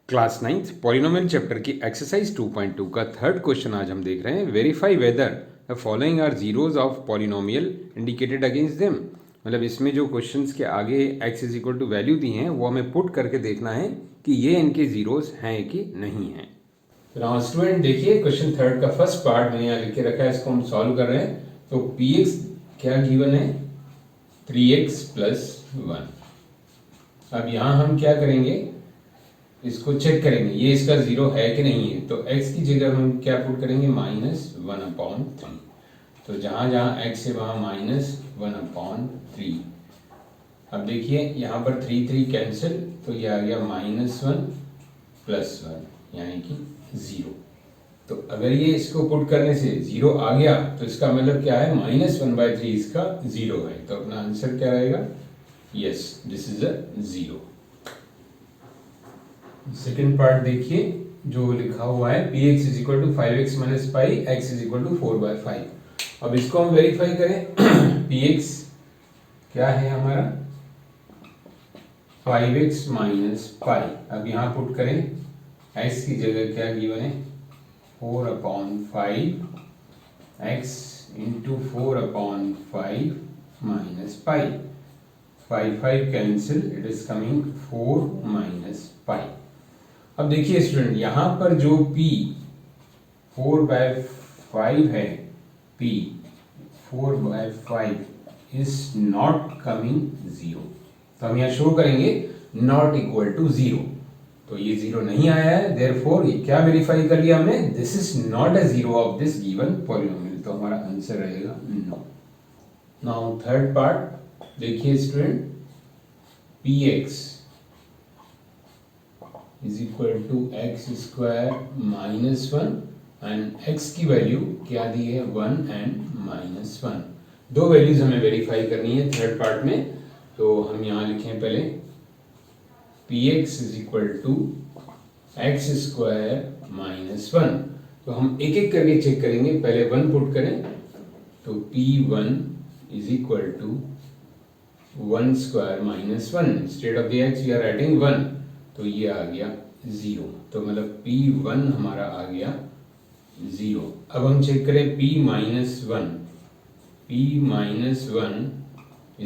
Class 9th polynomial chapter की exercise 2.2 का third question आज हम देख रहे हैं। Verify whether the following are zeros of polynomial indicated against them. मतलब इसमें जो क्वेश्चंस के आगे x is equal to value दी हैं वो हमें पुट करके देखना है कि ये इनके जीरोज हैं कि नहीं हैं। तो स्टूडेंट देखिए क्वेश्चन थर्ड का फर्स्ट पार्ट मैंने यहाँ लिख के रखा है, इसको हम सॉल्व कर रहे हैं। तो px क्या गिवन है 3x प्लस 1। अब यहाँ हम क्या करेंगे, इसको चेक करेंगे ये इसका जीरो है कि नहीं है। तो x की जगह हम क्या पुट करेंगे -1/3। तो जहां जहां x है वहां -1/3। अब देखिए यहाँ पर 3 3 कैंसिल, तो ये आ गया -1 + 1 यानी कि 0। तो अगर ये इसको पुट करने से 0 आ गया तो इसका मतलब क्या है, -1/3 इसका 0 है। तो अपना आंसर क्या रहेगा, yes this is a 0। Second part देखिए जो लिखा हुआ है px = 5x - pi, x = 4/5। अब इसको हम वेरीफाई करें। px क्या है हमारा 5x - pi। अब यहाँ पुट करें, x की जगह क्या गिवन है 4/5 x × 4/5 - pi। 5 5 cancel, it is coming 4 - pi। अब देखिए स्टूडेंट यहाँ पर जो p 4/5 है, p 4/5 इज नॉट कमिंग 0। तो हम यहाँ शो करेंगे नॉट इक्वल टू 0। तो ये 0 नहीं आया है, देयरफॉर ये क्या वेरीफाई कर लिया हमने, this is not a 0 of this given polynomial. तो हमारा आंसर रहेगा नो। नाउ थर्ड पार्ट देखिए student, px = x² - 1 and x की वैल्यू क्या दी है 1 एंड -1। दो वैल्यूज हमें वेरीफाई करनी है थर्ड पार्ट में। तो हम यहाँ लिखें पहले px = x² - 1। तो हम एक एक करके चेक करेंगे, पहले 1 पुट करें। तो p1 = 1² - 1, instead of the x we are writing 1। तो ये आ गया 0। तो मतलब p1 हमारा आ गया 0। अब हम चेक करें p - 1। p - 1 =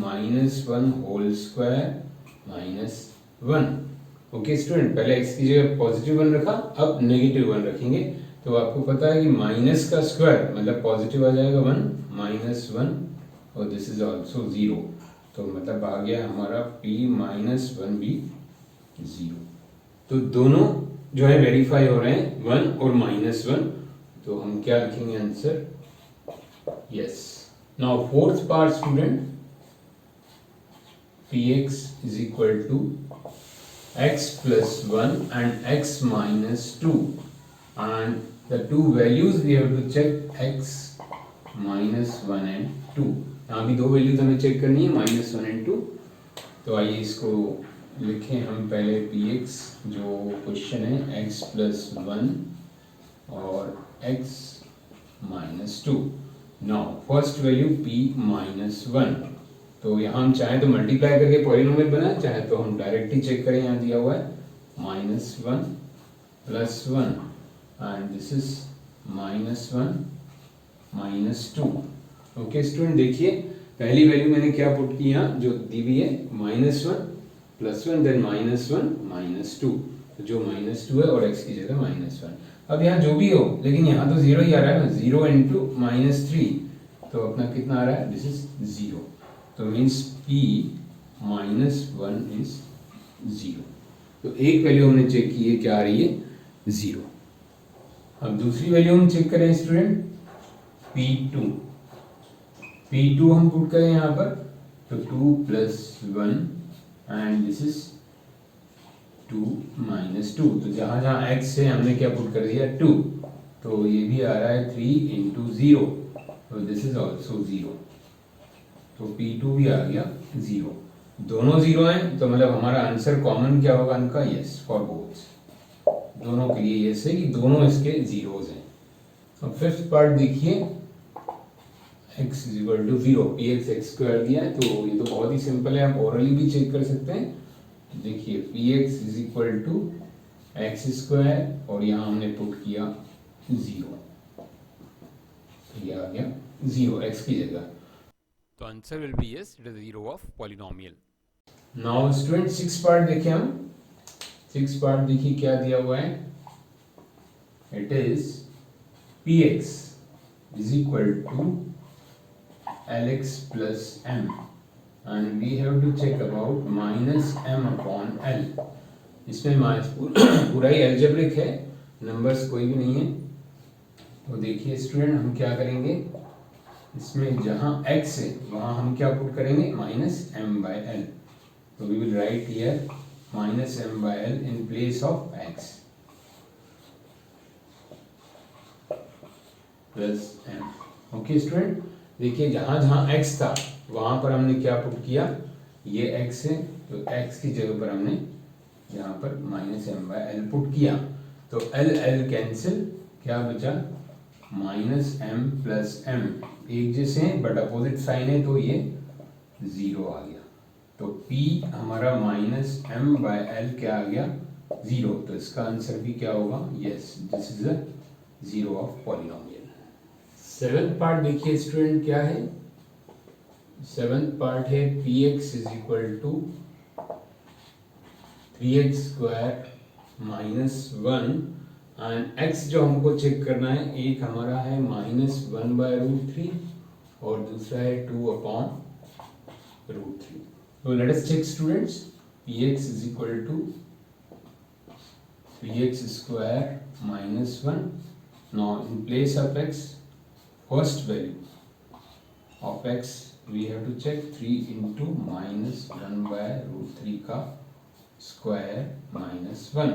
-1 whole square -1। Okay student, पहले x की जगह पॉजिटिव 1 रखा, अब नेगेटिव 1 रखेंगे। तो आपको पता है कि माइनस का स्क्वायर मतलब पॉजिटिव आ जाएगा 1 -1 और दिस इज ऑल्सो 0। तो मतलब आ गया हमारा p - 1 भी 0। तो दोनों जो है वेरीफाई हो रहे हैं 1 और -1। तो हम क्या लिखेंगे answer, yes. Now fourth part student, px = x + 1 and x - 2 and the two values we have to check x - 1 and 2। यहाँ भी दो वैल्यूज हमें चेक करनी है -1 and 2। तो आइए इसको लिखें हम पहले px, जो क्वेश्चन है x + 1 और x - 2। Now first value p - 1। तो यहाँ हम चाहें तो मल्टीप्लाई करके पॉलिनोमियल बनाएं, चाहे तो हम डायरेक्ट ही चेक करें। यहाँ दिया हुआ है -1 + 1 and this is -1 - 2। Okay student देखिए पहली वैल्यू मैंने क्या पुट की, यहाँ जो दी हुई है -1 + 1 देन -1 - 2। तो जो -2 है और x की जगह -1। अब यहाँ जो भी हो, लेकिन यहाँ तो 0 ही आ रहा है ना, 0 × -3। तो अपना कितना आ रहा है, दिस इज 0। तो मीन्स p - 1 इज 0। तो एक वैल्यू हमने चेक की है, क्या आ रही है 0। अब दूसरी वैल्यू हम चेक करें स्टूडेंट, p2 हम पुट करें यहाँ पर। तो 2 + 1 एंड दिस इज 2 - 2। तो जहाँ जहाँ x है हमने क्या पुट कर दिया 2। तो ये भी आ रहा है 3 × 0। तो दिस इज ऑल्सो 0। तो p2 भी आ गया 0। दोनों 0 हैं तो मतलब हमारा आंसर कॉमन क्या होगा इनका, यस फॉर बोथ। दोनों के लिए यस है कि दोनों इसके जीरोज हैं। अब फिफ्थ पार्ट देखिए, x = 0, px x² दिया है। तो ये तो बहुत ही सिंपल है, आप ओरली भी चेक कर सकते हैं। देखिए p x is equal to x square और यहाँ हमने पुट किया 0, ये आ गया 0 एक्स की जगह, तो answer will be yes, it is 0 of polynomial. Now student 6 part देखें हम। 6 पार्ट देखिए क्या दिया हुआ है, it is p x is equal to l x plus m and we have to check about minus m upon l। इसमें पूरा ही algebraic है, नंबर्स कोई भी नहीं है। तो देखिए स्टूडेंट हम क्या करेंगे, इसमें जहाँ x है वहाँ हम क्या पुट करेंगे माइनस m बाय l। तो we will write here minus m by l in place of x plus m। Okay student, देखिए जहाँ जहाँ x था वहां पर हमने क्या पुट किया, ये x है तो x की जगह पर हमने यहाँ पर minus m by l put किया। तो एल एल कैंसिल, क्या बचा माइनस एम प्लस एम, एक जैसे हैं बट अपोजिट साइन है तो ये 0 आ गया। तो p हमारा माइनस एम बाय एल क्या आ गया 0, तो इसका आंसर भी क्या होगा, yes this is a 0 of polynomial. 7th part देखिए स्टूडेंट क्या है, 7th पार्ट है p x is equal to 3x square minus 1 and x जो हमको चेक करना है, एक हमारा है माइनस 1 बाय रूट 3 और दूसरा है 2 अपॉन रूट 3। तो let us check students, p x is equal to 3x square minus 1, now in place of x first value of x we have to check 3 into minus 1 by root 3 का square minus 1।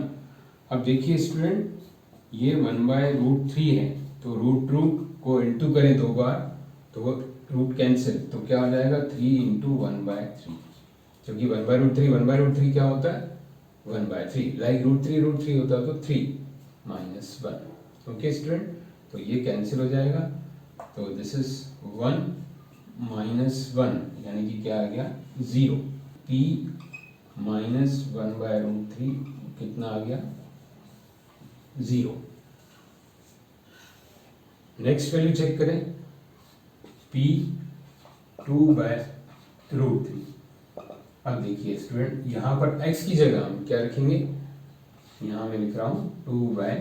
अब देखिए student ये 1 by root 3 है तो root को into करें 2 बार तो root cancel, तो क्या हो जाएगा 3 इंटू 1 बाय 3, क्योंकि 1 बाय रूट 3 क्या होता है 1 बाय 3, लाइक रूट 3 होता तो 3 माइनस 1। ओके स्टूडेंट, तो ये कैंसिल हो जाएगा, तो दिस इज 1 माइनस 1 यानी कि क्या आ गया 0। p माइनस 1 बाय रूट 3 कितना आ गया 0। नेक्स्ट वैल्यू चेक करें, p 2 बाय रूट 3। अब देखिए स्टूडेंट यहाँ पर x की जगह हम क्या रखेंगे, यहाँ मैं लिख रहा हूँ 2 बाय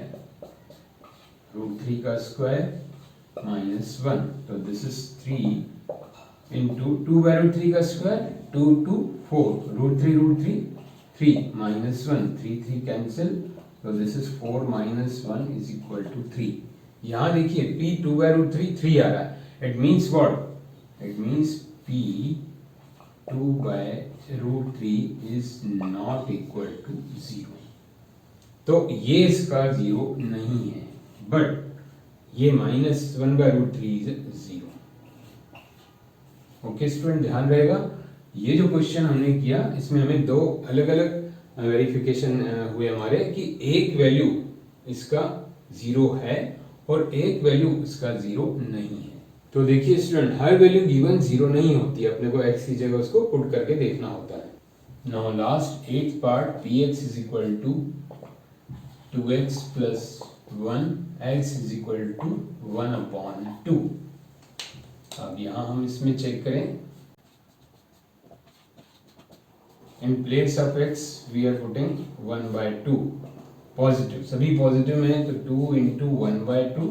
रूट 3 का स्क्वायर माइनस 1, तो this is 3 into 2 by root 3 का स्क्वायर 2 2 4 रूट 3 3 माइनस 1 3 कैंसिल, तो this is 4 minus 1 is equal to 3। यहाँ देखिए p 2 बाय रूट 3 आ रहा है, it means what, it means p 2 by root 3 is not equal to 0। तो ये इसका 0 नहीं है, बट ये minus 1 by root 3 is 0। Okay student, ध्यान रहेगा ये जो क्वेश्चन हमने किया इसमें हमें दो अलग अलग वेरिफिकेशन हुए हमारे, कि एक वैल्यू इसका 0 है और एक वैल्यू इसका 0 नहीं है। तो देखिए स्टूडेंट हर वैल्यू गिवन 0 नहीं होती है, अपने को x की जगह उसको पुट करके देखना होता है। Now last 8th part, p x is equal to 2x plus 1 x is equal to 1 upon 2। अब यहां हम इसमें चेक करें, in place of x we are putting 1 by 2, positive सभी पॉजिटिव में है तो 2 इंटू 1 बाय 2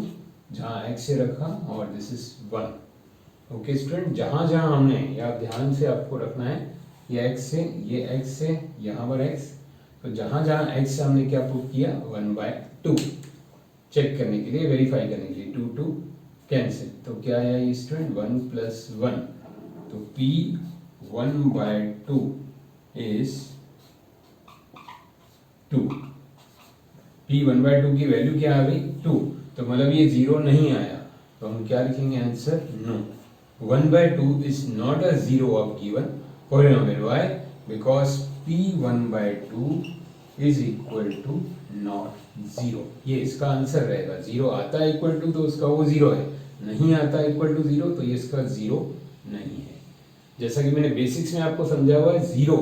जहाँ x से रखा और दिस इज 1। ओके स्टूडेंट, जहाँ जहाँ हमने, या ध्यान से आपको रखना है, ये x से यहाँ पर x, तो जहाँ जहाँ x से हमने क्या पुट किया 1 बाय 2 चेक करने के लिए, वेरीफाई करने के लिए, 2 2 कैंसिल, तो क्या है ये स्टूडेंट 1 प्लस 1, तो p 1 by 2 is 2। p 1 by 2 की वैल्यू क्या आ गई 2, तो मतलब ये 0 नहीं आया, तो हम क्या लिखेंगे answer, no 1 by 2 is not a 0 of given polynomial. Why, because p 1 by 2 is equal to not 0। ये इसका आंसर रहेगा, 0 आता है इक्वल टू तो उसका वो 0 है, नहीं आता इक्वल टू 0 तो ये इसका 0 नहीं है। जैसा कि मैंने बेसिक्स में आपको समझा हुआ है, 0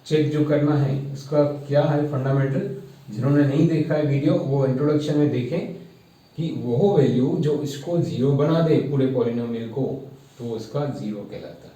चेक जो करना है उसका क्या है फंडामेंटल, जिन्होंने नहीं देखा है वीडियो वो इंट्रोडक्शन में देखें कि वो वैल्यू जो इसको जीरो बना दे पूरे पॉलिनोमियल को तो उसका जीरो कहलाता है।